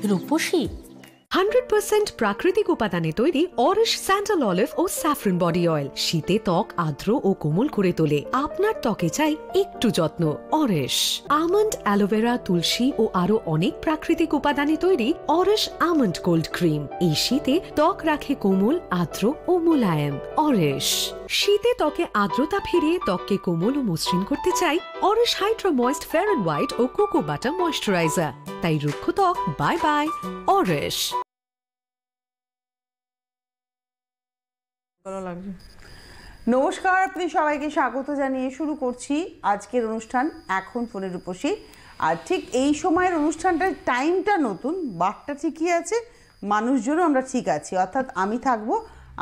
রূপসী। 100% প্রাকৃতিক উপাদানে তৈরি অরিশ স্যান্ডাল অলিভ ও স্যাফরন বডি অয়েল শীতে ত্বক আর্দ্র ও কোমল করে তোলে। আপনার ত্বকে চাই একটু যত্ন। অরিশ আমন্ড, অ্যালোভেরা, তুলসী ও আরো অনেক প্রাকৃতিক উপাদানে তৈরি অরিশ আমন্ড গোল্ড ক্রিম এই শীতে ত্বক রাখে কোমল, আর্দ্র ও মোলায়েম। অরিশ শীতে ত্বকে আর্দ্রতা ফিরিয়ে ত্বককে কোমল ও মসৃণ করতে চাই অরিশ hydra moist fair and white ও কোকো বাটার ময়েশ্চারাইজার। তাই রুক্ষ ত্বক বাই বাই। অরিশ। নমস্কার, আপনি সবাইকে স্বাগত জানিয়ে শুরু করছি আজকের অনুষ্ঠান এখন ফোনের রূপসী। আর ঠিক এই সময়ের অনুষ্ঠানটার টাইমটা নতুন, বারটা ঠিকই আছে, মানুষজনও আমরা ঠিক আছি। অর্থাৎ আমি থাকবো,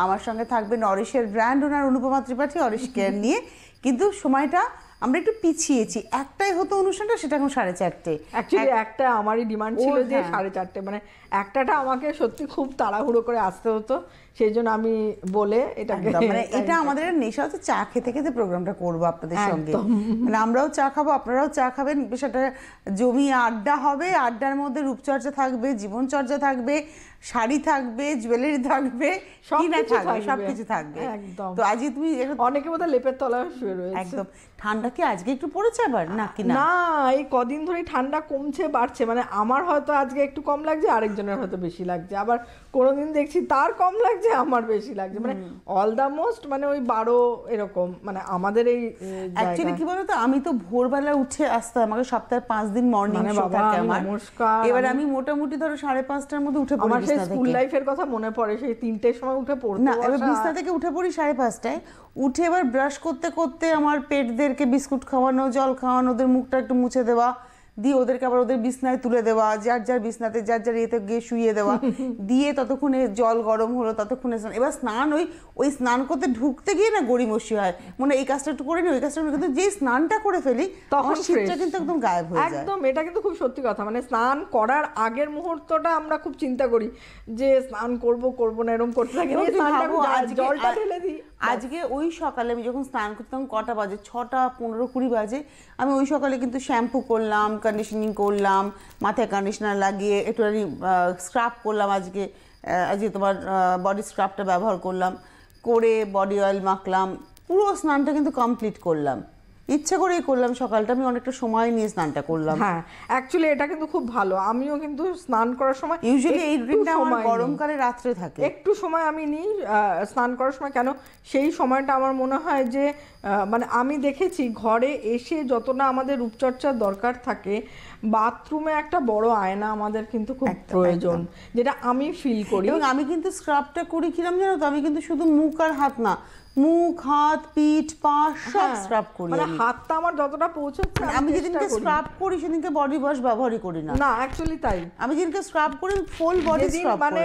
আমার সঙ্গে থাকবেন অরিশের ব্র্যান্ড ওনার অনুপমা ত্রিপাঠী, অরিশ কেয়ার নিয়ে। কিন্তু সময়টা আমরা একটু পিছিয়েছি, একটাই হতো অনুষ্ঠানটা, সেটা এখন 4:30। অ্যাকচুয়ালি একটা আমারই ডিমান্ড ছিল যে 4:30, মানে একটাটা আমাকে সত্যি খুব তাড়াহুড়ো করে আসতে হতো, সেই জন্য আমি বলে এটাকে মানে এটা আমাদের নেশা হচ্ছে, চা খেতে খেতে প্রোগ্রামটা করবো আপনাদের সঙ্গে। মানে আমরাও চা খাবো, আপনারাও চা খাবেন, সেটা জমিয়ে আড্ডা হবে। আড্ডার মধ্যে রূপচর্চা থাকবে, জীবনচর্চা থাকবে, শাড়ি থাকবে, জুয়েলারি থাকবে, সবকিছু থাকবে। তো আজকে তুমি অনেকে বোধহয় লেপের তলায় শুয়ে রয়েছে। একদম। ঠান্ডা কি আজকে একটু পড়েছে আবার নাকি? না, এই কদিন ধরেই ঠান্ডা কমছে বাড়ছে, মানে আমার হয়তো আজকে একটু কম লাগছে, আরেকজনের হয়তো বেশি লাগছে, আবার কোনোদিন দেখছি তার কম লাগছে, আমার বেশি লাগছে, মানে অল দা মোস্ট মানে ওই 12 এরকম। মানে আমাদের এই অ্যাকচুয়ালি কি বলতো, আমি তো ভোরবেলা উঠে আসতে, আমাকে সপ্তাহে 5 দিন মর্নিং শো থাকে আমার। এবার আমি মোটামুটি ধরো 5:30টার মধ্যে উঠে পড়ি। আমার সেই স্কুল লাইফের কথা মনে পড়ে, সেই 3টের সময় উঠে পড়তো না, এবার বিছনা থেকে উঠে পড়ি 5:30টায়। উঠে এবার ব্রাশ করতে করতে আমার পেটদেরকে বিস্কুট খাওয়ানো, জল খাওয়ানো, ওদের মুখটা একটু মুছে দেওয়া, দিয়ে ওদেরকে আবার ওদের বিছনায় তুলে দেওয়া, যার যার বিছনাতে যার যার ইয়েতে গিয়ে শুইয়ে দেওয়া, দিয়ে ততক্ষণে জল গরম হলো, ততক্ষণে স্নান। এবার স্নান ওই স্নান করতে ঢুকতে গিয়ে না গড়িমসি হয়, মানে এই কাজটা একটু করে নি, ওই কাজটা, কিন্তু যেই স্নানটা করে ফেলি তখন শীতটা কিন্তু একদম গায়েব হয়ে যায়। একদম, এটা কিন্তু খুব সত্যি কথা। মানে স্নান করার আগের মুহূর্তটা আমরা খুব চিন্তা করি যে স্নান করবো না, এরকম করতে থাকি, জলটা ঢেলে দিই। আজকে ওই সকালে আমি যখন স্নান করতাম, কটা বাজে, 6টা 15-20 বাজে, আমি ওই সকালে কিন্তু শ্যাম্পু করলাম, কন্ডিশনিং করলাম, মাথায় কন্ডিশনার লাগিয়ে একটুখানি স্ক্রাব করলাম। আজকে তোমার বডি স্ক্রাবটা ব্যবহার করলাম, করে বডি অয়েল মাখলাম, পুরো স্নানটা কিন্তু কমপ্লিট করলাম। ইচ্ছা করেই করলাম, সকালটা আমি অনেকটা সময় নিয়ে স্নানটা করলাম। হ্যাঁ, অ্যাকচুয়ালি এটা কিন্তু খুব ভালো। আমিও কিন্তু স্নান করার সময় ইউজুয়ালি এই রুটিনটা আমার গরমকালে রাত্রে থাকে, একটু সময় আমি নিই স্নান করার সময়। কেন সেই সময়টা আমার মনে হয় যে মানে আমি দেখেছি ঘরে এসে যতটা আমাদের রূপচর্চার দরকার থাকে, বাথরুমে একটা বড় আয়না আমাদের কিন্তু খুব প্রয়োজন, যেটা আমি ফিল করি। এবং আমি কিন্তু স্ক্রাবটা করি কিরম জানো তো, আমি কিন্তু শুধু মুখ আর হাত না, মুখ, হাত, পিঠ, পা সব স্ক্রাব করি। মানে হাতটা আমার যতটা পৌঁছাচ্ছে, আমি যেদিনকে স্ক্রাব করি সেদিনকে বডি ওয়াশ ব্যবহারই করি না। না, অ্যাকচুয়ালি তাই। আমি যেদিনকে স্ক্রাব করি ফুল বডি স্ক্রাব করি,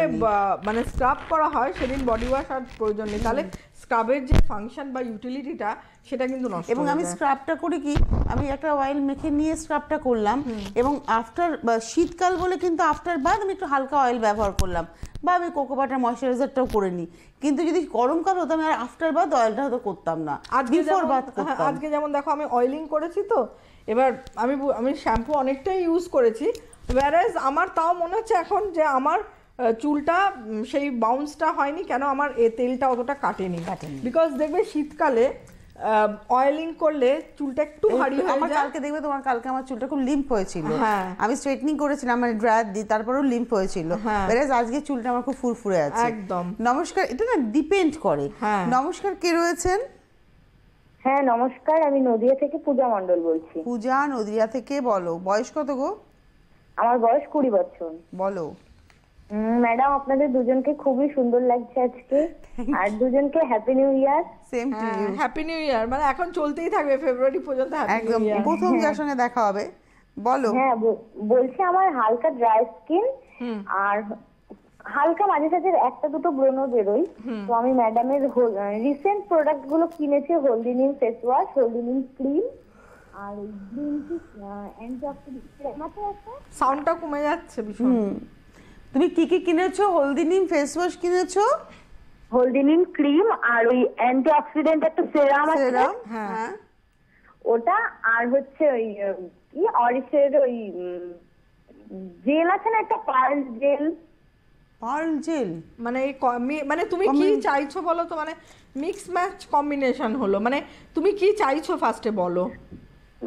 মানে স্ক্রাব করা হয় সেদিন বডি ওয়াশ আর প্রয়োজন নেই, তাহলে স্ক্রাবের যে ফাংশন বা ইউটিলিটিটা সেটা কিন্তু নষ্ট। এবং আমি স্ক্রাবটা করি কি, আমি একটা অয়েল মেখে নিয়ে স্ক্রাবটা করলাম, এবং আফটার শীতকাল বলে কিন্তু আফটার বাদ আমি একটু হালকা অয়েল ব্যবহার করলাম, বা আমি কোকো বাটার ময়েশ্চারাইজারটাও করে নিই। কিন্তু যদি গরমকাল হতো আমি আর আফটার বাদ অয়েলটা হয়তো করতাম না, বিফোর বাদ করতাম। আজকে যেমন দেখো আমি অয়েলিং করেছি, তো এবার আমি শ্যাম্পু অনেকটাই ইউজ করেছি, ওয়্যারএজ আমার তাও মনে হচ্ছে এখন যে আমার চুলটা সেই বাউন্সটা হয়নি। কেন? আমার তেলটা অতটা কাটেনি। বিকজ দেখবে শীতকালে অয়েলিং করলে চুলটা একটু ভারী হয়ে যায়। আমার কালকে দেখবে, তোমার কালকে আমার চুলটা খুব লিম্প হয়েছিল, আমি স্ট্রেটনিং করেছিলাম, মানে ড্রায়ার দিই, তারপরেও লিম্প হয়েছিল। ওয়্যারএজ আজকে চুলটা আমার খুব ফুরফুরে আছে। একদম। নমস্কার, এটা না ডিপেন্ড করে। নমস্কার, কে রয়েছেন? হ্যাঁ নমস্কার, আমি নদিয়া থেকে পূজা মণ্ডল বলছি। পূজা, নদিয়া থেকে, বলো বয়স কত গো? আমার বয়স 20 বছর। বলো ম্যাডাম, আপনাদের দুজনকে খুবই সুন্দর লাগছে আজকে, আর দুজনকে happy new year. Same to you. Happy new year. মানে এখন চলতেই থাকবে ফেব্রুয়ারি পর্যন্ত হ্যাপি নিউ ইয়ার। একদম প্রথম যার সঙ্গে দেখা হবে বলো। হ্যাঁ বলছি, আমার হালকা ড্রাই স্কিন, আর হালকা মাঝে সাঝে একটা দুটো ব্রণ বেরোয়। তো আমি ম্যাডামের রিসেন্ট প্রোডাক্ট গুলো কিনেছি, হলদি নিম ফেস ওয়াশ, হলদি নিম ক্রিম, আর গ্রিন টি অ্যান্টিঅক্সিডেন্ট। সাউন্ডটা কমে যাচ্ছে ভীষণ। তুমি কি কি কিনেছো? হলদি নিম ফেস ওয়াশ কিনেছো, হলদি নিম ক্রিম, আর ওই অ্যান্টিঅক্সিডেন্ট একটা সেরাম আছে, হ্যাঁ ওটা, আর হচ্ছে ওই কি অরিশের ওই জেল আছে না একটা পার্ল জেল, পার্ল জেল মানে মানে তুমি কি চাইছো বলো তো, মানে মিক্স ম্যাচ কম্বিনেশন হলো, মানে তুমি কি চাইছো ফার্স্টে বলো।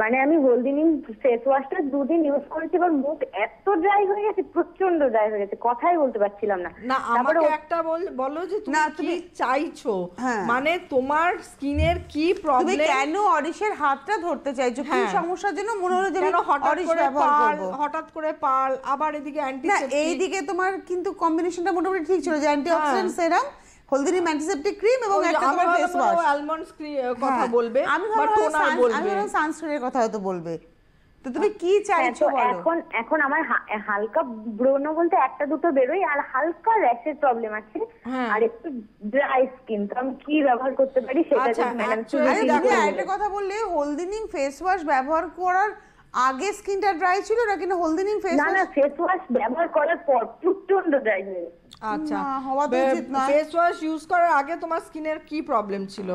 মানে আমি হোলদিনিং ফেস ওয়াশটা 2 দিন ইউজ করেছি, এবার মুখ এত ড্রাই হয়ে গেছে, প্রচন্ড ড্রাই হয়ে গেছে, কথাই বলতে পারছিলাম না। না আমাকে একটা বলো যে তুমি কি চাইছো, মানে তোমার স্কিনের কি প্রবলেম, তুমি কেন অরিশের হাতটা ধরতে চাইছো, কি সমস্যার জন্য মনে হলো যে আমি অরিশ ব্যবহার করব, হঠাৎ করে পার্ল, আবার এদিকে অ্যান্টিসেপ্টিক। না এইদিকে তোমার কিন্তু কম্বিনেশনটা মোটামুটি ঠিক ছিল, যে অ্যান্টিঅক্সিডেন্ট সেরাম, হলদিনিম অ্যান্টিসেপ্টিক ক্রিম এবং একটা তোমার ফেস ওয়াশ। আলমন্ড কথা বলবে বা টোনার বলবে, আমি ভাবলাম সানস্ক্রিনের কথা হয়তো বলবে। তো তুমি কি চাইছো বলো। এখন আমার হালকা ব্রণ বলতে একটা দুটো বেরোই, আর হালকা র্যাশের প্রবলেম আছে, আর একটু ড্রাই স্কিন। তো আমি কি ব্যবহার করতে পারি সেটা যদি ম্যাডাম একটা কথা বললে, হলদিনিম ফেস ওয়াশ ব্যবহার করার আগে স্কিনটা ড্রাই ছিল নাকি না হলদিনিম ফেস ওয়াশ? না ফেস ওয়াশ ব্যবহার করার পর প্রচন্ড ড্রাই হয়ে গেছে। আচ্ছা, ফেস ওয়াশ ইউজ করার আগে তোমার স্কিনের কি প্রবলেম ছিল?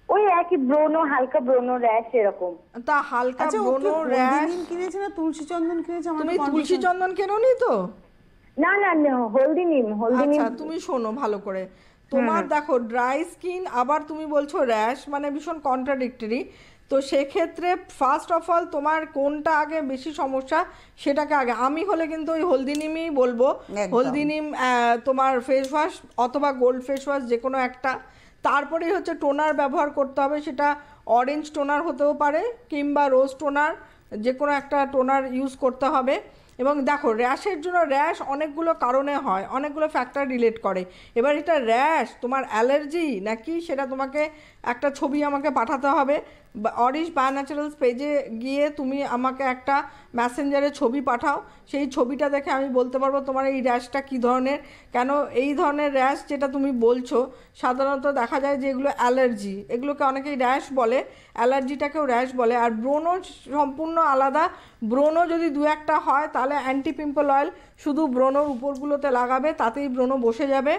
ওই একই ব্রণ, হালকা ব্রণ, র্যাশ এরকম। তা হালকা ব্রণ র্যাশ কিনেছে না তুলসী চন্দন কিনেছে? তুমি তুলসী চন্দন কেননি তো? না হোলদিনিম। আচ্ছা তুমি শোনো ভালো করে, তোমার দেখো ড্রাই স্কিন, আবার তুমি বলছো র্যাশ, মানে ভীষণ কন্ট্রাডিক্টরি। তো সেক্ষেত্রে ফার্স্ট অফ অল তোমার কোনটা আগে বেশি সমস্যা সেটাকে আগে, আমি হলে কিন্তু ওই হলদিনিমই বলবো। হলদিনিম তোমার ফেস ওয়াশ অথবা গোল্ড ফেস ওয়াশ যে কোনো একটা, তারপরেই হচ্ছে টোনার ব্যবহার করতে হবে, সেটা অরেঞ্জ টোনার হতেও পারে কিংবা রোজ টোনার, যে কোনো একটা টোনার ইউজ করতে হবে। এবং দেখো র্যাশের জন্য র্যাশ অনেকগুলো কারণে হয়, অনেকগুলো ফ্যাক্টর রিলেট করে। এবার এটা র্যাশ তোমার অ্যালার্জি নাকি সেটা তোমাকে একটা ছবি আমাকে পাঠাতে হবে, অরিশ বায়ো ন্যাচারালস পেজে গিয়ে তুমি আমাকে একটা মেসেঞ্জারে ছবি পাঠাও, সেই ছবিটা দেখে আমি বলতে পারবো তোমার এই র্যাশটা কী ধরনের। কেন এই ধরনের র্যাশ যেটা তুমি বলছো সাধারণত দেখা যায় যে এগুলো অ্যালার্জি, এগুলোকে অনেকেই র্যাশ বলে, অ্যালার্জিটাকেও র্যাশ বলে। আর ব্রণ সম্পূর্ণ আলাদা, ব্রণ যদি 2-1টা হয় তাহলে অ্যান্টি পিম্পল অয়েল শুধু ব্রণর উপরগুলোতে লাগাবে, তাতেই ব্রণ বসে যাবে।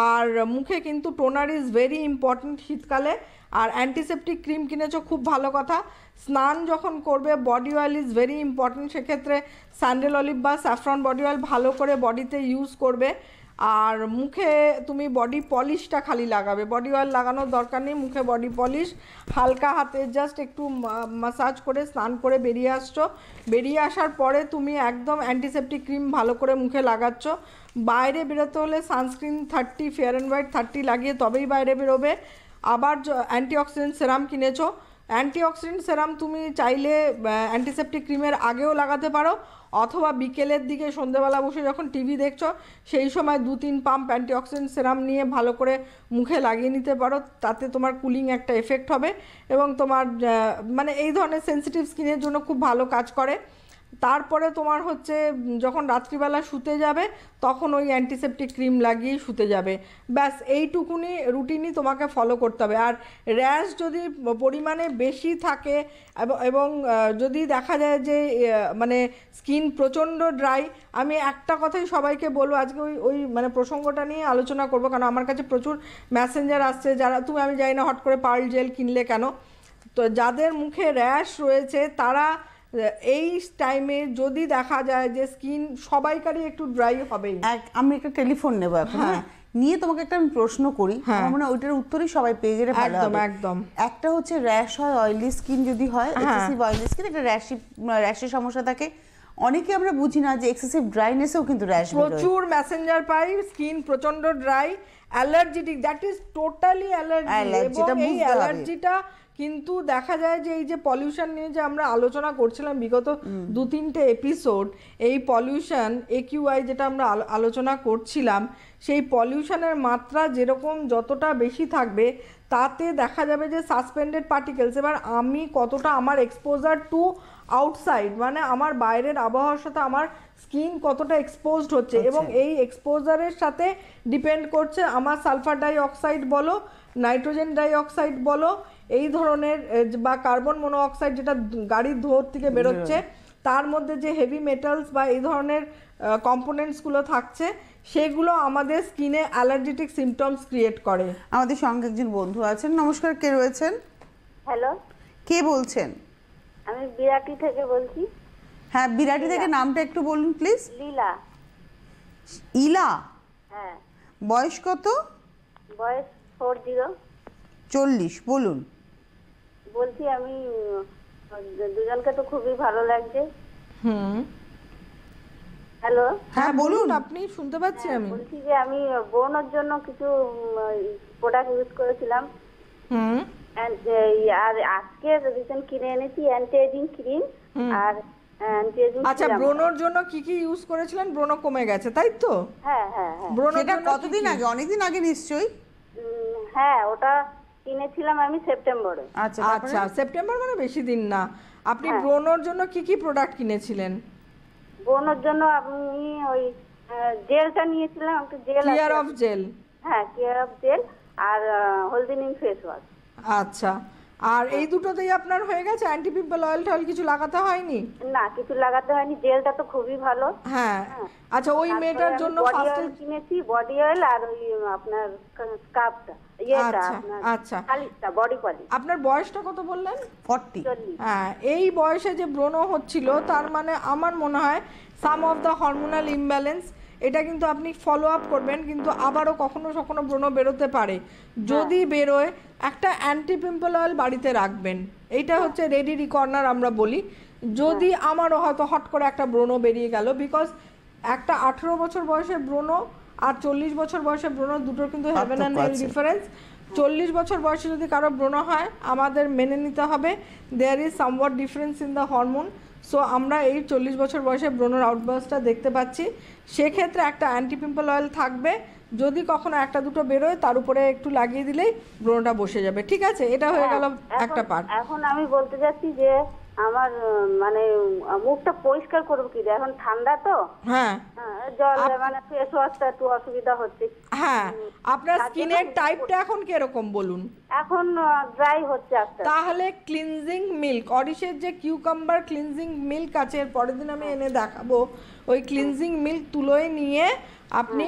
আর মুখে কিন্তু টোনার ইজ ভেরি ইম্পর্ট্যান্ট শীতকালে। আর অ্যান্টিসেপ্টিক ক্রিম কিনেছো, খুব ভালো কথা। স্নান যখন করবে body oil is very important, সেক্ষেত্রে স্যান্ডেল অলিভ বা স্যাফরন বডি অয়েল ভালো করে বডিতে ইউজ করবে। আর মুখে তুমি বডি পলিশটা খালি লাগাবে, বডি অয়েল লাগানোর দরকার নেই, মুখে বডি পলিশ হালকা হাতে জাস্ট একটু মাসাজ করে স্নান করে বেরিয়ে আসছো, বেরিয়ে আসার পরে তুমি একদম অ্যান্টিসেপ্টিক ক্রিম ভালো করে মুখে লাগাচ্ছ। বাইরে বেরোতে হলে সানস্ক্রিন 30 ফেয়ার অ্যান্ড হোয়াইট 30 লাগিয়ে তবেই বাইরে বেরোবে। আবার অ্যান্টিঅক্সিডেন্ট সেরাম কিনেছো, অ্যান্টিঅক্সিডেন্ট সেরাম তুমি চাইলে অ্যান্টিসেপ্টিক ক্রিমের আগেও লাগাতে পারো, অথবা বিকেলের দিকে সন্ধ্যেবেলা বসে যখন টিভি দেখছো সেই সময় 2-3 পাম্প অ্যান্টিঅক্সিডেন্ট সেরাম নিয়ে ভালো করে মুখে লাগিয়ে নিতে পারো, তাতে তোমার কুলিং একটা এফেক্ট হবে এবং তোমার মানে এই ধরনের সেন্সিটিভ স্কিনের জন্য খুব ভালো কাজ করে। তারপরে তোমার হচ্ছে যখন রাত্রিবেলা শুতে যাবে তখন ওই অ্যান্টিসেপ্টিক ক্রিম লাগিয়েই শুতে যাবে, ব্যাস এইটুকুনি রুটিনই তোমাকে ফলো করতে হবে। আর র্যাশ যদি পরিমাণে বেশি থাকে এবং যদি দেখা যায় যে মানে স্কিন প্রচণ্ড ড্রাই, আমি একটা কথাই সবাইকে বলবো, আজকে ওই মানে প্রসঙ্গটা নিয়ে আলোচনা করবো, কারণ আমার কাছে প্রচুর মেসেঞ্জার আসছে যারা, আমি জানি না হট করে পার্ল জেল কিনলে কেন, তো যাদের মুখে র্যাশ রয়েছে তারা এই টাইমে যদি দেখা যায় যে স্কিন সবাইকারই একটু ড্রাই হবেই। আমি একটা টেলিফোন নেবো এখন, নিয়ে তোমাকে একটা আমি প্রশ্ন করি, আমার মনে হয় ওইটার উত্তরই সবাই পেয়ে গেলে ভালো হবে। একদম একটা হচ্ছে র্যাশ হয়, অয়েলি স্কিন যদি হয়, এক্সেসিভ অয়েলি স্কিন, একটা র্যাশের সমস্যা থাকে। অনেকে আমরা বুঝি না যে এক্সেসিভ ড্রাইনেসেও কিন্তু র্যাশ বের হয়। প্রচুর মেসেঞ্জার পাই, স্কিন প্রচন্ড dry, allergic, that is totally allergy. এবং এই অ্যালার্জিটা কিন্তু দেখা যায় যে এই যে পলিউশন নিয়ে যে আমরা আলোচনা করছিলাম বিগত 2-3টে এপিসোড, এই পলিউশন AQI যেটা আমরা আলোচনা করছিলাম, সেই পলিউশনের মাত্রা যেরকম যতটা বেশি থাকবে তাতে দেখা যাবে যে সাসপেন্ডেড পার্টিকেলস, এবার আমি কতটা আমার এক্সপোজার টু আউটসাইড, মানে আমার বাইরের আবহাওয়ার সাথে আমার স্কিন কতটা এক্সপোজড হচ্ছে, এবং এই এক্সপোজারের সাথে ডিপেন্ড করছে আমার সালফার ডাই অক্সাইড বলো, নাইট্রোজেন ডাই অক্সাইড বলো, এই ধরনের বা কার্বন মনোঅক্সাইড যেটা গাড়ির ধোঁয়া থেকে বেরোচ্ছে, তার মধ্যে যে হেভি মেটালস বা এই ধরনের কম্পোনেন্টসগুলো থাকছে, সেগুলো আমাদের স্কিনে অ্যালার্জেটিক সিমটমস ক্রিয়েট করে। আমাদের সঙ্গে একজন বন্ধু আছেন, নমস্কার, কে রয়েছেন? হ্যালো, কে বলছেন? আমি বিরাটি থেকে বলছি। হ্যাঁ, বিরাটি থেকে নামটা একটু বলুন প্লিজ। লীলা। ইলা? হ্যাঁ। বয়স কত? বয়স 40। 40। বলুন। বলছি আমি দুজনকে তো খুবই ভালো লাগছে। হ্যালো। হ্যাঁ বলুন। আপনি শুনতে পাচ্ছি আমি। বলছি যে আমি বোনের জন্য কিছু প্রোডাক্ট ইউজ করেছিলাম। আর আজকে রিসেন্ট কিনে এনেছি অ্যান্টি এজিং ক্রিম আর অ্যান্টি এজিং। আচ্ছা, ব্রণর জন্য কি কি ইউজ করেছিলেন? ব্রণ কমে গেছে তাই তো? হ্যাঁ হ্যাঁ হ্যাঁ। সেটা কতদিন আগে? অনেকদিন আগে নিশ্চয়ই। হ্যাঁ, ওটা কিনেছিলাম আমি সেপ্টেম্বরে। আচ্ছা আচ্ছা, সেপ্টেম্বর মানে বেশি দিন না। আপনি ব্রণর জন্য কি কি প্রোডাক্ট কিনেছিলেন? বোনের জন্য আমি ওই জেলটা নিয়েছিলাম, একটা জেল, ক্লিয়ার অফ জেল। হ্যাঁ, ক্লিয়ার অফ জেল আর হলদি নিম ফেস ওয়াশ। আচ্ছা, আর এই দুটোতেই আপনার হয়ে গেছে? অ্যান্টি পিম্পল অয়েল টয়েল কিছু লাগাতে হয়নি? না, কিছু লাগাতে হয়নি। জেলটা তো খুবই ভালো। হ্যাঁ। আচ্ছা, ওই মেয়েটার জন্য ফার্স্ট কিনেছি বডি অয়েল আর ওই আপনার স্কার্ফটা, আচ্ছা খালিটা বডি পলিশ। আপনার বয়সটা কত বললেন? 40। হ্যাঁ, এই বয়সে যে ব্রণ হচ্ছিল তার মানে আমার মনে হয় সাম অফ দ্য হরমোনাল ইমব্যালেন্স। এটা কিন্তু আপনি ফলো আপ করবেন, কিন্তু আবারও কখনো কখনো ব্রণ বেরোতে পারে। যদি বেরোয় একটা অ্যান্টি পিম্পল অয়েল বাড়িতে রাখবেন। এইটা হচ্ছে রেডি রিকর্নার আমরা বলি। যদি আমারও হয়তো হট করে একটা ব্রণ বেরিয়ে গেল, বিকজ একটা 18 বছর বয়সের ব্রণ আর 40 বছর বয়সের ব্রণ দুটোর কিন্তু হেভেন অ্যান্ড হেল ডিফারেন্স। 40 বছর বয়সে যদি কারো ব্রণ হয়, আমাদের মেনে নিতে হবে there is somewhat difference in the hormone. So আমরা এই 40 বছর বয়সে ব্রণের আউটবার্সটা দেখতে পাচ্ছি। সেক্ষেত্রে একটা অ্যান্টি পিম্পল অয়েল থাকবে। যদি কখনো একটা দুটো বেরোয়, তার উপরে একটু লাগিয়ে দিলেই ব্রণটা বসে যাবে। ঠিক আছে, এটা হয়ে গেল একটা পার্ট। এখন আমি বলতে যাচ্ছি যে আমার মানে মুখটা পরিষ্কার করব কি, এখন ঠান্ডা তো। হ্যাঁ, জল মানে ফেস ওয়াশটা একটু অসুবিধা হচ্ছে। হ্যাঁ, আপনার স্কিনের টাইপটা এখন কিরকম বলুন? এখন ড্রাই হচ্ছে আস্তে। তাহলে ক্লিনজিং মিল্ক, অরিশের যে কিউকাম্বার ক্লিনজিং মিল্ক আছে, এর পরের দিন আমি এনে দেখাবো। ওই ক্লিনজিং মিল্ক তুলোয় নিয়ে আপনি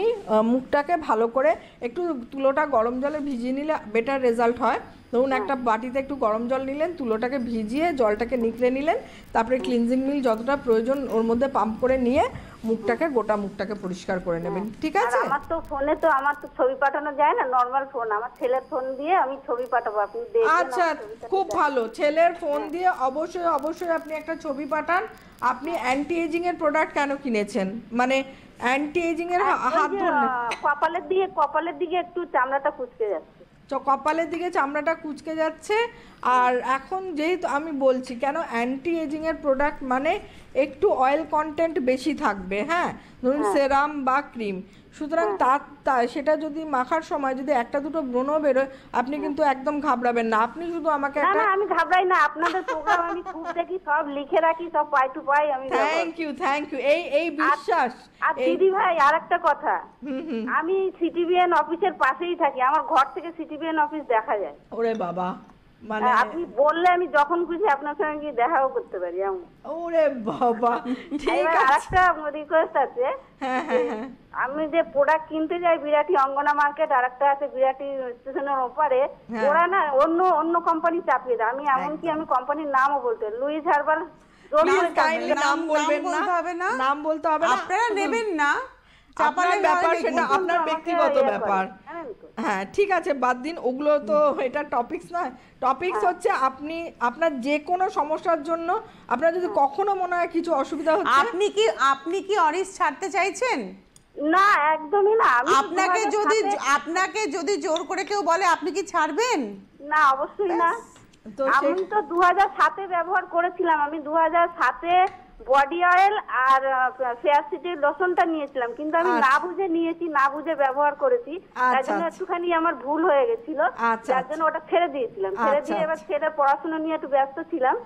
মুখটাকে ভালো করে একটু তুলোটা গরম জলে ভিজিয়ে নিলে বেটার রেজাল্ট হয়। ধরুন একটা বাটিতে একটু গরম জল নিলেন, তুলোটাকে ভিজিয়ে জলটাকে নিকড়ে নিলেন, তারপরে ক্লিনজিং মিল্ক যতটা প্রয়োজন ওর মধ্যে পাম্প করে নিয়ে মুখটাকে গোটা মুখটাকে পরিষ্কার করে নেবেন। ঠিক আছে? আমার তো ফোনে তো আমার তো ছবি পাঠানো যায় না, নরমাল ফোন, আমার ছেলের ফোন দিয়ে আমি ছবি পাঠাবো, আপনি দেখবেন। আচ্ছা, খুব ভালো। ছেলের ফোন দিয়ে অবশ্যই অবশ্যই আপনি একটা ছবি পাঠান। আপনি অ্যান্টি এজিং এর প্রোডাক্ট কেন কিনেছেন? মানে অ্যান্টি এজিং এর হাত ধরলে কপালের দিকে একটু চামড়াটা কুঁচকে যাচ্ছে। কপালের দিকে চামড়াটা কুঁচকে যাচ্ছে। আর এখন যেহেতু আমি বলছি কেন, অ্যান্টি এজিং এর প্রোডাক্ট মানে একটু অয়েল কন্টেন্ট বেশি থাকবে। হ্যাঁ, ধরুন সেরাম বা ক্রিম, সুতরাং সেটা যদি মাখার সময় যদি একটা দুটো ব্রণ বেরোয়, আপনি কিন্তু একদম ঘাবড়াবেন না। আপনি শুধু আমাকে একটা... না, আমি ঘাবড়াই না, আপনাদের প্রোগ্রাম আমি খুব দেখি, সব লিখে রাখি, সব পাই টু পাই আমি। থ্যাংক ইউ এই বিশ্বাস। আর দিদি ভাই, আরেকটা কথা, আমি সিটিবিএন অফিসের পাশেই থাকি, আমার ঘর থেকে সিটিবিএন অফিস দেখা যায়। ওরে বাবা, মানে আপনি বললে আমি যখন খুশি আপনার সঙ্গে গিয়ে দেখাও করতে পারি। ওরে বাবা, ঠিক আছে। আরেকটা রিকোয়েস্ট আছে, আমি যে প্রোডাক্ট কিনতে যাই বিরাটি অঙ্গনা মার্কেট, আরেকটা আছে বিরাটি স্টেশনের ওপারে, ওরা না অন্য কোম্পানি চাপিয়ে দেয়। আমি এমনকি আমি কোম্পানির নামও বলতে, লুইস হার্বাল। নাম বলবেন না, নাম বলতে হবে না, আপনারা নেবেন না, আপনার ব্যাপার, সেটা আপনার ব্যক্তিগত ব্যাপার। হ্যাঁ, ঠিক আছে, বাদ দিন ওগুলো, তো এটা টপিকস নয়। টপিকস হচ্ছে আপনি আপনার যে কোনো সমস্যার জন্য আপনার যদি কখনো মনে হয় কিছু অসুবিধা হচ্ছে, আপনি কি অরিস ছাড়তে চাইছেন? না, একদমই না। আপনাকে যদি জোর করে কেউ বলে, আপনি কি ছাড়বেন? না, অবশ্যই না। আমি তো 2007-এ ব্যবহার করেছিলাম। আমি 2007-এ বডি অয়েল আর ফেয়ার সিটির লোশনটা নিয়েছিলাম, কিন্তু আমি না বুঝে নিয়েছি, না বুঝে ব্যবহার করেছি। তার জন্য একটুখানি আমার ভুল হয়ে গেছিল, যার জন্য ওটা ছেড়ে দিয়েছিলাম। ছেড়ে দিয়ে এবার ছেলের পড়াশোনা নিয়ে একটু ব্যস্ত ছিলাম।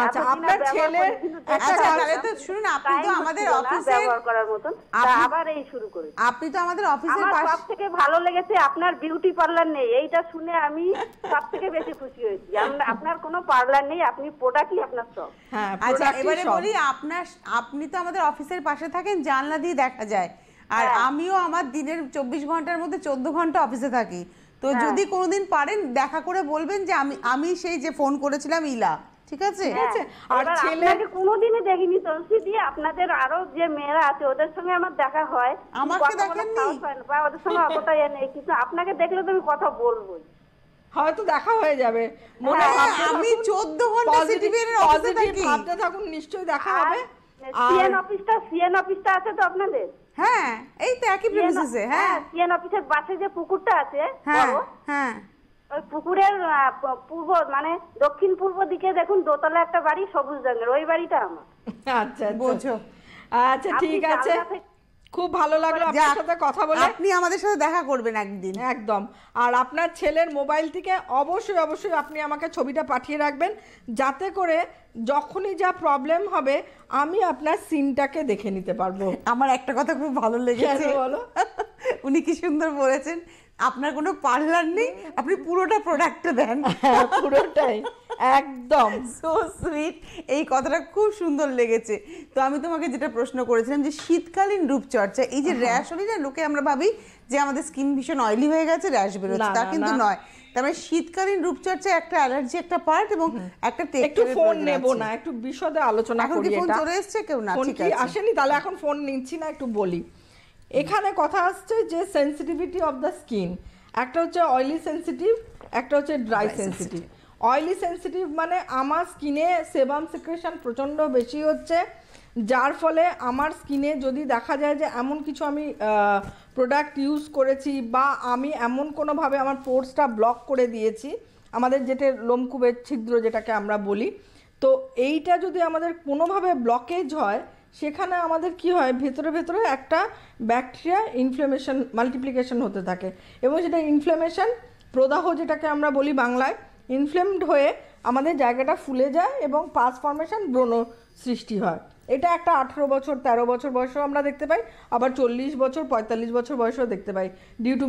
আচ্ছা, আপনার ছেলে, শুনুন, আপনি তো আমাদের অফিসে ব্যবহার করার মতন আবার এই শুরু করেছি। আপনি তো আমাদের অফিসের পাশে। সব থেকে ভালো লেগেছে আপনার বিউটি পার্লার নেই, এইটা শুনে আমি সব থেকে বেশি খুশি হয়েছি। আপনার কোনো পার্লার নেই, আপনি প্রোডাক্টই আপনার সব। আচ্ছা, এবারে বলি, আপনি তো আমাদের অফিসের পাশে থাকেন, জানলা দিয়ে দেখা যায়। আর আমিও আমার দিনের 24 ঘন্টার মধ্যে 14 ঘন্টা অফিসে থাকি। তো যদি কোনোদিন পারেন দেখা করে বলবেন যে আমি সেই যে ফোন করেছিলাম ইলা, ঠিক আছে? ঠিক আছে। আর এবার ছেলে আপনাকে কোনোদিনই দেখিনি তুলসী দিয়ে, আপনাদের আরো যে মেয়েরা আছে ওদের সঙ্গে আমার দেখা হয়, আমাকে কথা বলার দেখেননি? সাহস হয় না, বা ওদের সঙ্গে অতটা ইয়ে নেই, কিন্তু আপনাকে দেখলে তো আমি কথা বলবোই। হয়তো দেখা হয়ে যাবে, মনে হ্যাঁ, ভাবতে আমি থাকুন, 14 ঘন্টা সিটিভিএন এর অফিসে পজিটিভ থাকি। ভাবতে থাকুন, নিশ্চয়ই দেখা আর হবে। সিএন অফিসটা আছে তো আপনাদের? হ্যাঁ, এই তো একই প্রেমিসিসে। হ্যাঁ সিএন অফিসের পাশে যে পুকুরটা আছে হ্যাঁ বড়, হ্যাঁ। ওই পুকুরের পূর্ব মানে দক্ষিণ পূর্ব দিকে দেখুন দোতলা একটা বাড়ি সবুজ রঙের, ওই বাড়িটা আমার। আচ্ছা বোঝো। আচ্ছা আপনি ঠিক আছে, জানলা থেকে- খুব ভালো লাগলো আপনার যাক, সাথে কথা বলে। আপনি আমাদের সাথে দেখা করবেন একদিন। একদম। আর আপনার ছেলের মোবাইল থেকে অবশ্যই অবশ্যই আপনি আমাকে ছবিটা পাঠিয়ে রাখবেন, যাতে করে যখনই যা প্রবলেম হবে আমি আপনার সিনটাকে দেখে নিতে পারবো। আমার একটা কথা খুব ভালো লেগেছে। কেন বলো? উনি কি সুন্দর বলেছেন, আপনার কোনো পার্লার নেই, আপনি পুরোটা প্রোডাক্টটা দেন। হ্যাঁ, পুরোটাই একদম সো সুইট, এই কথাটা খুব সুন্দর লেগেছে। তো আমি তোমাকে যেটা প্রশ্ন করেছিলাম যে শীতকালীন রূপচর্চা, এই যে র্যাশ হলে না লোকে আমরা ভাবি যে আমাদের স্কিন ভীষণ অয়েলি হয়ে গেছে, র্যাশ বেরোচ্ছে, না, তা না, কিন্তু না। নয়। তার মানে শীতকালীন রূপচর্চা একটা অ্যালার্জি একটা পার্ট এবং একটা একটু ফোন নেব না, একটু বিশদে আলোচনা এখন করি। কি ফোন এটা চলে এসেছে কেউ? না, ফোন ঠিক কি আছে। আসেনি, তাহলে এখন ফোন নিচ্ছি না, একটু বলি। এখানে কথা আসছে যে সেনসিটিভিটি অফ দ্য স্কিন, একটা হচ্ছে অয়েলি সেনসিটিভ, একটা হচ্ছে ড্রাই সেনসিটিভ। অয়েলি সেনসিটিভ মানে আমার স্কিনে সেবাম সিক্রেশন প্রচণ্ড বেশি হচ্ছে, যার ফলে আমার স্কিনে যদি দেখা যায় যে এমন কিছু আমি প্রোডাক্ট ইউজ করেছি বা আমি এমন কোনোভাবে আমার পোর্সটা ব্লক করে দিয়েছি, আমাদের যেটা লোমকূপের ছিদ্র যেটাকে আমরা বলি, তো এইটা যদি আমাদের কোনোভাবে ব্লকেজ হয়, সেখানে আমাদের কি হয়, ভেতরে ভেতরে একটা ব্যাকটেরিয়া ইনফ্লেমেশন মাল্টিপ্লিকেশন হতে থাকে, এবং সেটা ইনফ্লেমেশন প্রদাহ যেটাকে আমরা বলি বাংলায়, ইনফ্লেমড হয়ে আমাদের জায়গাটা ফুলে যায় এবং পাস ফর্মেশন ব্রণ সৃষ্টি হয়। এটা একটা 18 বছর 13 বছর বয়সেও আমরা দেখতে পাই, আবার 40 বছর 45 বছর বয়সেও দেখতে পাই। ডিউ টু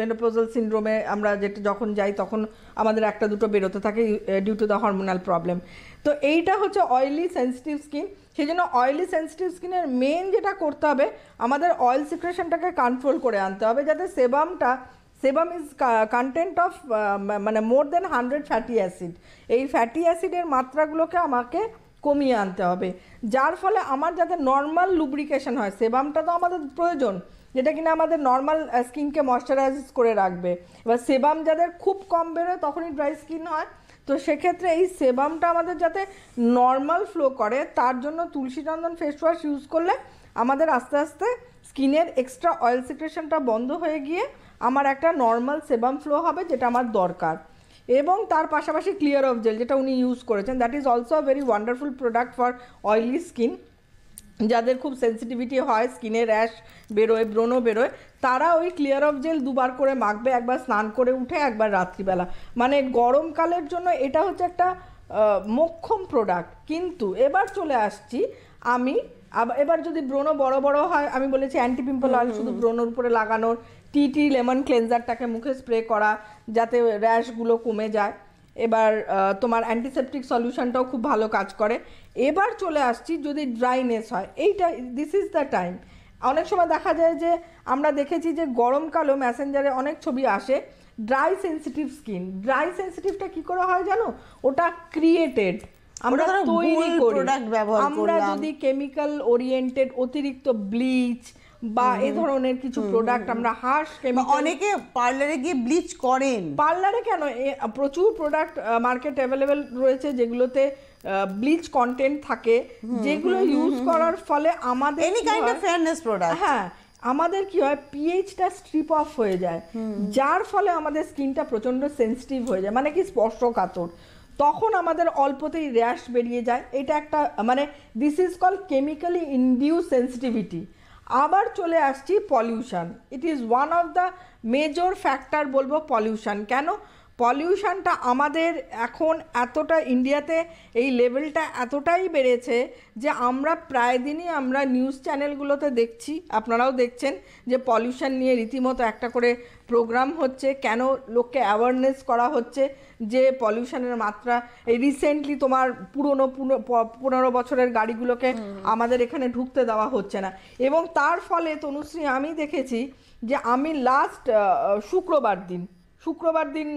মেনোপজাল সিনড্রোমে আমরা যেটা যখন যাই তখন আমাদের একটা দুটো বেরোতে থাকে due to the hormonal problem. তো এইটা হচ্ছে অয়েলি সেন্সিটিভ স্কিন। সেই জন্য অয়েলি সেন্সিটিভ স্কিনের মেন যেটা করতে হবে, আমাদের অয়েল সিক্রেশনটাকে কন্ট্রোল করে আনতে হবে, যাতে সেবাম ইজ কন্টেন্ট অফ মানে মোর দেন 100 ফ্যাটি অ্যাসিড। এই ফ্যাটি অ্যাসিডের মাত্রাগুলোকে আমাকে কমিয়ে আনতে হবে, যার ফলে আমার যাতে নর্মাল লুব্রিকেশন হয়। সেবামটা তো আমাদের প্রয়োজন, যেটা কিনা আমাদের নর্মাল স্কিনকে ময়শ্চারাইজ করে রাখবে। এবার সেবাম যাদের খুব কম বেরোয় তখনই ড্রাই স্কিন হয়, তো সেক্ষেত্রে এই সেবামটা আমাদের যাতে নর্মাল ফ্লো করে, তার জন্য তুলসী চন্দন ফেস ওয়াশ ইউজ করলে আমাদের আস্তে আস্তে স্কিনের এক্সট্রা অয়েল সিক্রেশনটা বন্ধ হয়ে গিয়ে আমার একটা নর্মাল সেবাম ফ্লো হবে, যেটা আমার দরকার। এবং তার পাশাপাশি ক্লিয়ার অফ জেল যেটা উনি ইউজ করেছেন, that is also a very wonderful product for oily skin. যাদের খুব সেন্সিটিভিটি হয়, স্কিনে র্যাশ বেরোয়, ব্রণ বেরোয়, তারা ওই ক্লিয়ার অফ জেল 2 বার করে মাখবে, একবার স্নান করে উঠে, একবার রাত্রিবেলা। মানে গরমকালের জন্য এটা হচ্ছে একটা মোক্ষম প্রোডাক্ট। কিন্তু এবার চলে আসছি আমি, এবার যদি ব্রণ বড় বড় হয়, আমি বলেছি অ্যান্টি পিম্পল অয়েল শুধু ব্রণের উপরে লাগানোর, টি লেমন ক্লেনজারটাকে মুখে স্প্রে করা যাতে র্যাশগুলো কমে যায়। এবার তোমার অ্যান্টিসেপটিক সলিউশনটাও খুব ভালো কাজ করে। এবার চলে আসছি যদি ড্রাইনেস হয়, এইটা দিস ইজ দ্য টাইম। অনেক সময় দেখা যায় যে আমরা দেখেছি যে গরমকালেও মেসেঞ্জারে অনেক ছবি আসে ড্রাই সেন্সিটিভ স্কিন। ড্রাই সেন্সিটিভটা কি করে হয় জানো? ওটা ক্রিয়েটেড, আমরা তৈরি করি। আমরা যদি কেমিক্যাল ওরিয়েন্টেড অতিরিক্ত ব্লিচ বা এই ধরনের কিছু প্রোডাক্ট আমরা অনেকে পার্লারে গিয়ে ব্লিচ করেন। পার্লারে কেন, প্রচুর প্রোডাক্ট মার্কেট অ্যাভেলেবেল রয়েছে যেগুলোতে ব্লিচ কন্টেন্ট থাকে, যেগুলো ইউজ করার ফলে আমাদের any kind of fairness product, হ্যাঁ, আমাদের কি হয়, পিএইচটা স্ট্রিপ অফ হয়ে যায়, যার ফলে আমাদের স্কিনটা প্রচন্ড সেন্সিটিভ হয়ে যায়, মানে কি স্পর্শকাতর। তখন আমাদের অল্পতেই র্যাশ বেরিয়ে যায়। এটা একটা মানে this is call chemically induce sensitivity. আবার চলে আসছি pollution. It is one of the major factor বলবো পলিউশন। কেন? পলিউশনটা আমাদের এখন এতটা ইন্ডিয়াতে এই লেভেলটা এতটাই বেড়েছে যে আমরা প্রায় দিনই আমরা নিউজ চ্যানেলগুলোতে দেখছি, আপনারাও দেখছেন যে পলিউশন নিয়ে রীতিমতো একটা করে প্রোগ্রাম হচ্ছে। কেন? লোককে অ্যাওয়ারনেস করা হচ্ছে যে পলিউশনের মাত্রা। এই রিসেন্টলি তোমার পুরনো 15 বছরের গাড়িগুলোকে আমাদের এখানে ঢুকতে দেওয়া হচ্ছে না, এবং তার ফলে তনুশ্রী আমি দেখেছি যে আমি লাস্ট শুক্রবার দিন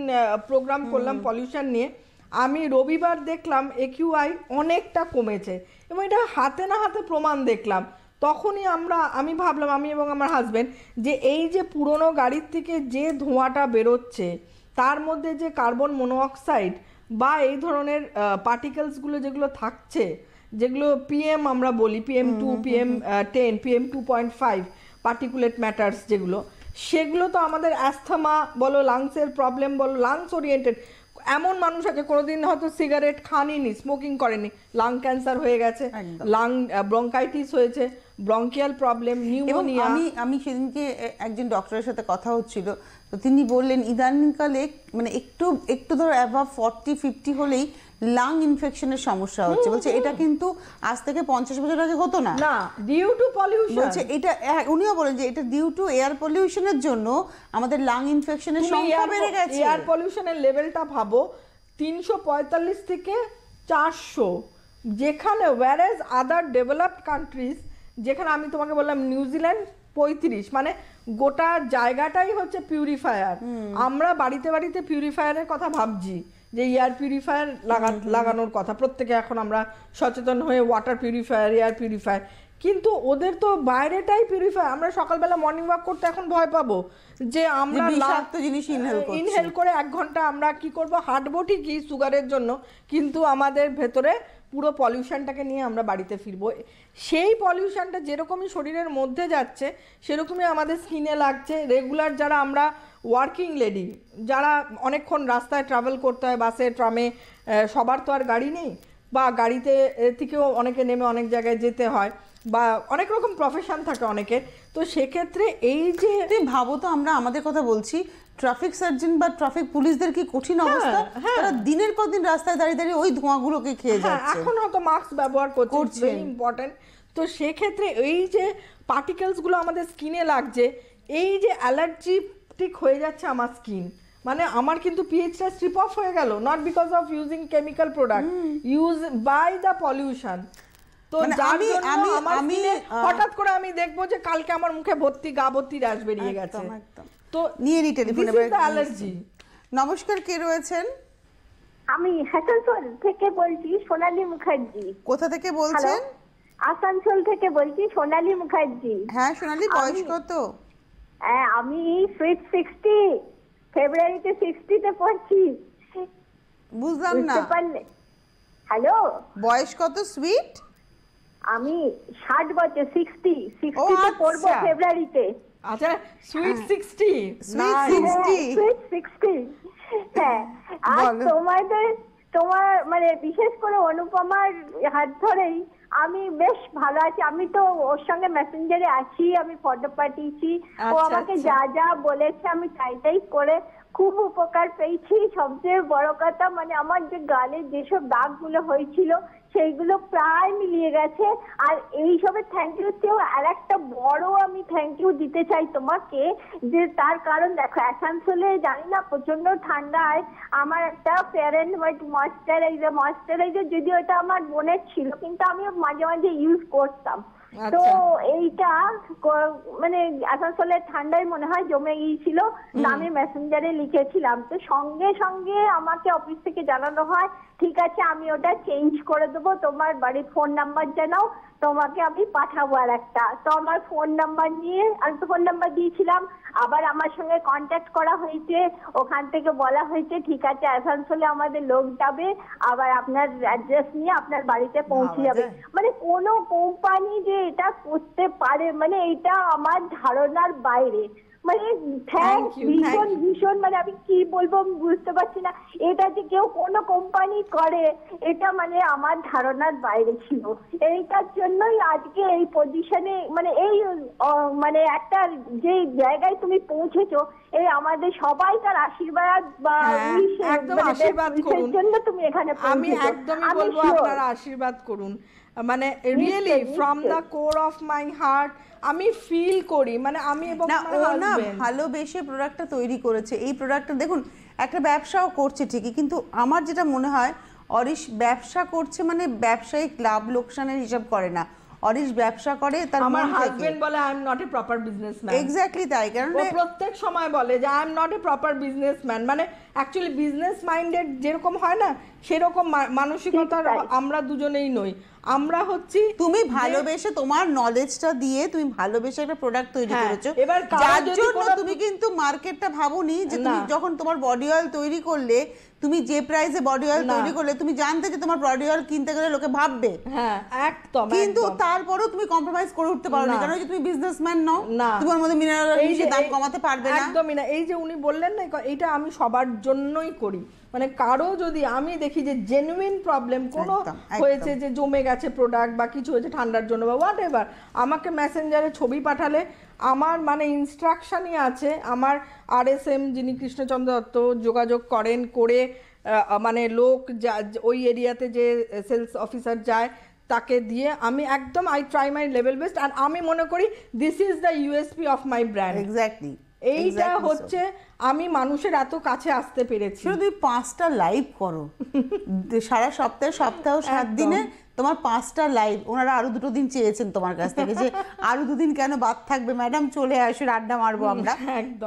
প্রোগ্রাম করলাম পলিউশন নিয়ে। আমি রবিবার দেখলাম AQI অনেকটা কমেছে এবং এটা হাতে না হাতে প্রমাণ দেখলাম। তখনই আমি ভাবলাম, আমি এবং আমার হাজব্যান্ড, যে এই যে পুরনো গাড়ির থেকে যে ধোঁয়াটা বেরোচ্ছে তার মধ্যে যে কার্বন মনোঅক্সাইড বা এই ধরনের পার্টিকেলসগুলো যেগুলো থাকছে, যেগুলো PM আমরা বলি, PM2, PM10, PM2.5 particulate matters, সেগুলো তো আমাদের অ্যাস্থমা বলো, লাংসের প্রবলেম বলো, লাংস ওরিয়েন্টেড। এমন মানুষ আছে কোনোদিন হয়তো সিগারেট খানইনি, স্মোকিং করেনি, লাং ক্যান্সার হয়ে গেছে, লাং ব্রঙ্কাইটিস হয়েছে, ব্রঙ্কিয়াল প্রবলেম, নিউমোনিয়া। আমি সেদিনকে একজন ডক্টরের সাথে কথা হচ্ছিল, তো তিনি বললেন ইদানিংকালে মানে একটু ধরো অ্যাভাব 40-50 হলেই লাং ইনফেকশনের সমস্যা হচ্ছে। বলছে এটা কিন্তু আজ থেকে 50 বছর আগে হতো না, ডিউ টু পলিউশন। বলছে এটা, উনিও বলেন যে এটা ডিউ টু এয়ার পলিউশনের জন্য আমাদের লাং ইনফেকশনের সংখ্যা বেড়ে গেছে। এয়ার পলিউশনের লেভেলটা ভাবো 345 থেকে 400, যেখানে ওয়্যারএজ আদার ডেভেলপড কান্ট্রিজ, যেখানে আমি তোমাকে বললাম নিউজিল্যান্ড 35, মানে গোটা জায়গাটাই হচ্ছে পিউরিফায়ার। আমরা বাড়িতে বাড়িতে পিউরিফায়ারের কথা ভাবছি, যে এয়ার পিউরিফায়ার লাগানোর কথা, প্রত্যেকে এখন আমরা সচেতন হয়ে ওয়াটার পিউরিফায়ার, এয়ার পিউরিফায়ার, কিন্তু ওদের তো বাইরেটাই পিউরিফায়ার। আমরা সকালবেলা মর্নিং ওয়াক করতে এখন ভয় পাবো যে আমরা ইনহেল করে 1 ঘন্টা আমরা কি করব, হাঁটবো ঠিকই সুগারের জন্য, কিন্তু আমাদের ভেতরে পুরো পলিউশনটাকে নিয়ে আমরা বাড়িতে ফিরবো। সেই পলিউশনটা যেরকমই শরীরের মধ্যে যাচ্ছে সেরকমই আমাদের স্কিনে লাগছে। রেগুলার যারা আমরা ওয়ার্কিং লেডি, যারা অনেকক্ষণ রাস্তায় ট্রাভেল করতে হয়, বাসে, ট্রামে, সবার তো আর গাড়ি নেই, বা গাড়িতে থেকেও অনেকে নেমে অনেক জায়গায় যেতে হয়, বা অনেক রকম প্রফেশন থাকে অনেকের। তো সেক্ষেত্রে এই যে তুমি ভাবো তো, আমরা আমাদের কথা বলছি, ট্রাফিক সার্জন বা ট্রাফিক পুলিশদের কি কঠিন অবস্থা, তারা দিনের পর দিন রাস্তায় দাঁড়িয়ে দাঁড়িয়ে ওই ধোঁয়াগুলোকে খেয়ে যাচ্ছে। এখন হয়তো মাস্ক ব্যবহার করছে, ভেরি ইম্পর্টেন্ট। তো সেক্ষেত্রে এই যে পার্টিকেলসগুলো আমাদের স্কিনে লাগছে, এই যে অ্যালার্জিটিক হয়ে যাচ্ছে আমার স্কিন, মানে আমার কিন্তু পিএইচটা স্ট্রিপ অফ হয়ে গেল, not because of using chemical product, use by the pollution. তো আমি হঠাৎ করে আমি দেখবো যে কালকে আমার মুখে গা ভর্তি র্যাশ বেরিয়ে গেছে। তো নিয়ে নি টেলিফোনে অ্যালার্জি। নমস্কার, কে রয়েছেন? আমি আসানসোল থেকে বলছি, সোনালী মুখার্জি। কোথা থেকে বলছেন? আসানসোল থেকে বলছি, সোনালী মুখার্জি। হ্যাঁ সোনালী, বয়স কত? আমি সুইট 60, ফেব্রুয়ারিতে 60-তে পড়ছি। বুঝলাম না, হ্যালো, বয়স কত সুইট? আমি 60 বছর, 60-তে পড়বো ফেব্রুয়ারিতে। আচ্ছা, সুইট 60, সুইট 60। হ্যাঁ, আর তোমার মানে বিশেষ করে অনুপমার হাত ধরেই আমি বেশ ভালো আছি। আমি তো ওর সঙ্গে মেসেঞ্জারে আছি, আমি ফটো পাঠিয়েছি, ও আমাকে যা যা বলেছে আমি তাই করে খুব উপকার পেয়েছি। সবচেয়ে বড় কথা, মানে আমার যে গালে যেসব দাগগুলো হয়েছিল সেইগুলো প্রায় মিলিয়ে গেছে। আর এইসবের থ্যাংক ইউ তেও আর একটা বড় আমি থ্যাংক ইউ দিতে চাই তোমাকে, যে তার কারণ দেখো আসানসোলে জানি না প্রচন্ড ঠান্ডায় আমার একটা ফেয়ার এন্ড হোয়াইট ময়েশ্চারাইজার যদি ওটা আমার বোনের ছিল, কিন্তু আমি মাঝে মাঝে ইউজ করতাম। তো এইটা মানে আসানসোলের ঠান্ডায় মনে হয় জমে গিয়েছিল, আমি মেসেঞ্জারে লিখেছিলাম, তো সঙ্গে সঙ্গে আমাকে অফিস থেকে জানানো হয় ঠিক আছে আমি ওটা চেঞ্জ করে দেবো, তোমার বাড়ির ফোন নাম্বার জানাও, তোমাকে আমি পাঠাবো আর একটা। তো আমার ফোন নাম্বার নিয়ে আমি তো ফোন নাম্বার দিয়েছিলাম, আবার আমার সঙ্গে কন্ট্যাক্ট করা হয়েছে, ওখান থেকে বলা হয়েছে ঠিক আছে আসানসোলে আমাদের লোক যাবে, আবার আপনার অ্যাড্রেস নিয়ে আপনার বাড়িতে পৌঁছে যাবে। মানে কোনো কোম্পানি যে এটা করতে পারে, মানে এটা আমার ধারণার বাইরে। মানে ভীষণ মানে আমি কি বলবো বুঝতে পারছি না, এটা যে কেউ কোনো কোম্পানি করে এটা মানে আমার ধারণার বাইরে ছিল। এইটার জন্যই আজকে এই পজিশনে, মানে এই মানে একটা যে জায়গায় তুমি পৌঁছেছো, এই আমাদের সবাইকার আশীর্বাদ বা জন্য তুমি এখানে পৌঁছেছো। আমি একদমই বলবো আপনারা আশীর্বাদ করুন, মানে really from the core of my heart আমি ফিল করি, মানে আমি এবং না ভালোবেসে প্রোডাক্টটা তৈরি করেছে। এই প্রোডাক্টটা দেখুন একটা ব্যবসাও করছে ঠিকই, কিন্তু আমার যেটা মনে হয় অরিশ ব্যবসা করছে মানে ব্যবসায়িক লাভ লোকসানের হিসাব করে না, অরিশ ব্যবসা করে তার আমার মন থেকে। হাজবেন্ড বলে I am not a proper businessman. Exactly তাই, কারণ ও প্রত্যেক সময় বলে যে I am not a proper businessman, মানে অ্যাকচুয়ালি বিজনেস মাইন্ডেড যেরকম হয় না সেরকম মানসিকতার আমরা দুজনেই নই। আমরা হচ্ছি, তুমি ভালোবেসে তোমার নলেজটা দিয়ে তুমি ভালোবেসে একটা প্রোডাক্ট তৈরি করেছো, এবার যার জন্য তুমি কিন্তু মার্কেটটা ভাবোনি যে তুমি যখন তোমার বডি অয়েল তৈরি করলে, তুমি যে প্রাইসে বডি অয়েল তৈরি করলে তুমি জানতে যে তোমার বডি অয়েল কিনতে গেলে লোকে ভাববে, হ্যাঁ একদম, কিন্তু তারপরেও তুমি কম্প্রোমাইজ করে উঠতে পারো না, কারণ যে তুমি বিজনেসম্যান নও, তোমার মধ্যে মিনারেল অয়েলের দাম কমাতে পারবে না। একদমই না। এই যে উনি বললেন না, এটা আমি সবার জন্যই করি, মানে কারো যদি আমি দেখি যে জেনুইন প্রবলেম কোনো হয়েছে, যে জমে গেছে প্রোডাক্ট বা কিছু হয়েছে ঠান্ডার জন্য বা হোয়াট এভার, আমাকে মেসেঞ্জারে ছবি পাঠালে আমার মানে ইনস্ট্রাকশনই আছে, আমার RSM যিনি কৃষ্ণচন্দ্র দত্ত যোগাযোগ করেন, করে মানে লোক ওই এরিয়াতে যে সেলস অফিসার যায় তাকে দিয়ে আমি একদম I try my level best, আর আমি মনে করি this is the USP of my brand. Exactly, এইটা হচ্ছে আমি মানুষের এত কাছে আসতে পেরেছি। তুমি 5টা লাইভ করো সারা সপ্তাহে, 7 দিনে তোমার 5টা লাইভ। ওনারা আরো 2 দিন চেয়েছেন তোমার কাছ থেকে যে আরো 2 দিন কেন বাদ থাকবে ম্যাডাম, চলে আসুন আড্ডা মারবো আমরা।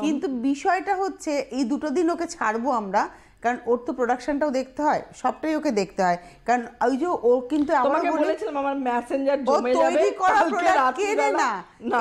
কিন্তু বিষয়টা হচ্ছে এই 2 দিন ওকে ছাড়বো আমরা, কারণ ওর তো প্রোডাকশনটাও দেখতে হয়, সবটাই ওকে দেখতে হয়, কারণ ওই যে ও কিন্তু আমাকে বলেছিলাম আমার মেসেঞ্জার জমে যাবে, তৈরি করা প্রোডাক্ট কেনে না,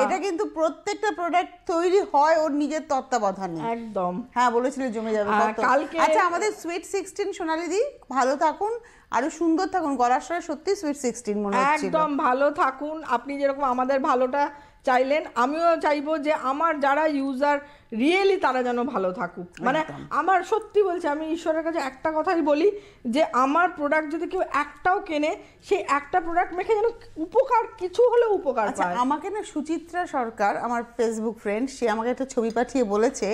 এটা কিন্তু প্রত্যেকটা প্রোডাক্ট তৈরি হয় ওর নিজের তত্ত্বাবধানে। একদম, হ্যাঁ বলেছিলে জমে যাবে কালকে। আচ্ছা, আমাদের সুইট 16 সোনালি দি ভালো থাকুন, আরো সুন্দর থাকুন, গলার স্বরে সত্যি সুইট 16 মনে হচ্ছে। একদম ভালো থাকুন, আপনি যেরকম আমাদের ভালোটা চাইলেন, আমিও চাইবো যে আমার যারা ইউজার রিয়েলি তারা যেন ভালো থাকুক। মানে আমার সত্যি বলছি, আমি ঈশ্বরের কাছে একটা কথাই বলি যে আমার প্রোডাক্ট যদি কেউ একটাও কেনে, সেই একটা প্রোডাক্ট মেখে যেন উপকার, কিছু হলেও উপকার পায়। আমাকে না সুচিত্রা সরকার, আমার ফেসবুক ফ্রেন্ড, সে আমাকে একটা ছবি পাঠিয়ে বলেছে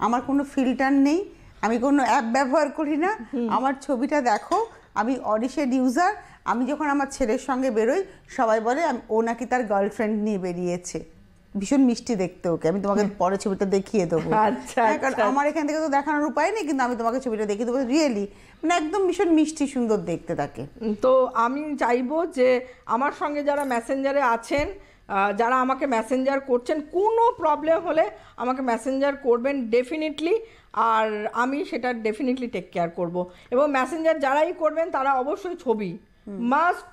আমার কোনো ফিল্টার নেই, আমি কোনো অ্যাপ ব্যবহার করি না, আমার ছবিটা দেখো, আমি অরিশের ইউজার, আমি যখন আমার ছেলের সঙ্গে বেরোই সবাই বলে ও নাকি তার গার্লফ্রেন্ড নিয়ে বেরিয়েছে, ভীষণ মিষ্টি দেখতে ওকে, আমি তোমাকে পরে ছবিটা দেখিয়ে দেবো। কারণ আমার এখান থেকে তো দেখানোর উপায় নেই, কিন্তু আমি তোমাকে ছবিটা দেখিয়ে দেবো, রিয়েলি মানে একদম ভীষণ মিষ্টি সুন্দর দেখতে তাকে। তো আমি চাইবো যে আমার সঙ্গে যারা মেসেঞ্জারে আছেন, যারা আমাকে মেসেঞ্জার করছেন, কোনো প্রবলেম হলে আমাকে মেসেঞ্জার করবেন ডেফিনেটলি, আর আমি সেটা ডেফিনেটলি টেক কেয়ার করব। এবং মেসেঞ্জার যারাই করবেন তারা অবশ্যই ছবি, মাস্ট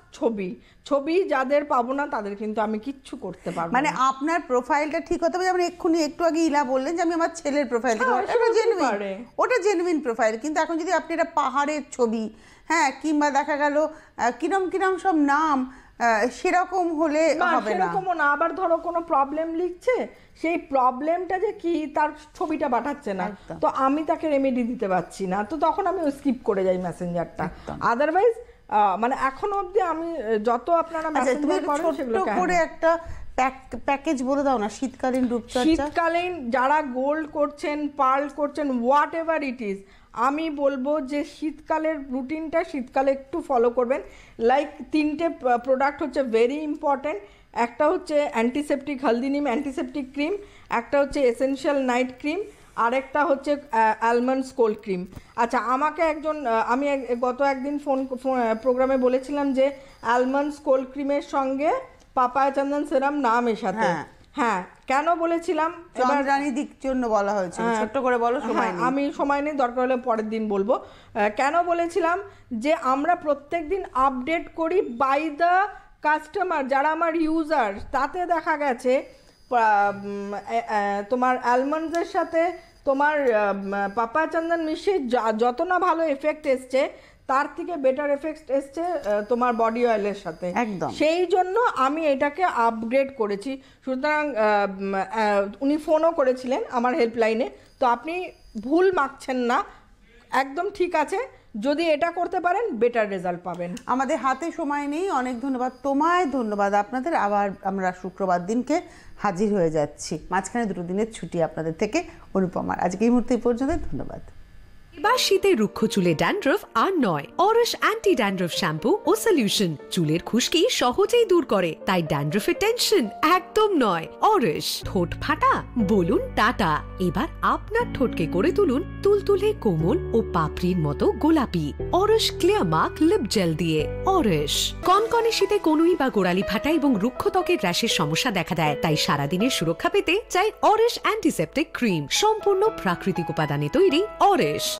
ছবি যাদের পাবো না তাদের কিন্তু আমি কিচ্ছু করতে পারবো না। মানে আপনার প্রোফাইলটা ঠিক হতে হবে, যেমন এক্ষুনি একটু আগে ইলা বললেন যে আমি আমার ছেলের প্রোফাইল থেকে, ওটা জেনুইন প্রোফাইল, কিন্তু এখন যদি আপনি একটা পাহাড়ের ছবি, হ্যাঁ, কিংবা দেখা গেল কিরম সব নাম, সেরকম হলে হবে না। সেরকমও না, আবার ধরো কোনো প্রবলেম লিখছে, সেই প্রবলেমটা যে কি তার ছবিটা পাঠাচ্ছে না, তো আমি তাকে রেমেডি দিতে পারছি না, তো তখন আমি স্কিপ করে যাই মেসেঞ্জারটা। আদারওয়াইজ মানে এখনো অবধি আমি যত আপনারা মেসেঞ্জার করেন সেগুলো করে একটা প্যাকেজ বলে দাও না, শীতকালীন রূপচর্চা, শীতকালীন যারা গোল্ড করছেন, পার্ল করছেন, হোয়াট এভার ইট ইজ, আমি বলবো যে শীতকালের রুটিনটা শীতকালে একটু ফলো করবেন। লাইক 3টে প্রোডাক্ট হচ্ছে ভেরি ইম্পর্টেন্ট, একটা হচ্ছে অ্যান্টিসেপটিক হলদি নিম অ্যান্টিসেপটিক ক্রিম, একটা হচ্ছে এসেনশিয়াল নাইট ক্রিম, আরেকটা হচ্ছে অ্যালমন্ডস কোল্ড ক্রিম। আচ্ছা, আমাকে একজন, আমি গত একদিন প্রোগ্রামে বলেছিলাম যে অ্যালমন্ডস কোল্ড ক্রিমের সঙ্গে পাপায়া চন্দন সেরাম না মেশাতে। হ্যাঁ, কেন বলেছিলাম চন্দ্রানীদির জন্য বলা হয়েছে, ছোট্ট করে বলো। আমি সময় নেই, দরকার হলে পরের দিন বলবো। কেন বলেছিলাম যে আমরা প্রত্যেক দিন আপডেট করি বাই দ্য কাস্টমার, যারা আমার ইউজার, তাতে দেখা গেছে তোমার অ্যালমন্ডসের সাথে তোমার পাপায়া চন্দন মিশিয়ে যত না ভালো এফেক্ট এসছে, তার থেকে বেটার এফেক্ট এসছে তোমার বডি অয়েলের সাথে। একদম, সেই জন্য আমি এটাকে আপগ্রেড করেছি। সুতরাং উনি ফোনও করেছিলেন আমার হেল্পলাইনে, তো আপনি ভুল মাখছেন না, একদম ঠিক আছে, যদি এটা করতে পারেন বেটার রেজাল্ট পাবেন। আমাদের হাতে সময় নেই, অনেক ধন্যবাদ তোমায়, ধন্যবাদ আপনাদের। আবার আমরা শুক্রবার দিনকে হাজির হয়ে যাচ্ছি, মাঝখানে 2 দিনের ছুটি আপনাদের থেকে। অনুপমার আজকে এই মুহূর্তে পর্যন্ত ধন্যবাদ। বা শীতে রুক্ষ চুলে ড্যান্ড্রফ আর নয়। অরশ অ্যান্টি ড্যান্ড্রফ শ্যাম্পু ও সলিউশন চুলের খুশকি সহজেই দূর করে, তাই ড্যান্ড্রফের টেনশন একদম নয়। অরশ, ঠোঁট ফাটা বলুন টাটা। এবার আপনার ঠোঁটকে করে তুলুন তুলতুলে, কোমল ও পাপড়ির মতো গোলাপি। অরশ ক্লিয়ার মার্ক লিপ জেল দিয়ে। অরশ। কনকনে শীতে কনুই বা গোড়ালি ফাটা এবং রুক্ষ ত্বকের র্যাশের সমস্যা দেখা দেয়, তাই সারাদিনের সুরক্ষা পেতে চাই অরশ অ্যান্টিসেপ্টিক ক্রিম। সম্পূর্ণ প্রাকৃতিক উপাদানে তৈরি অরশ।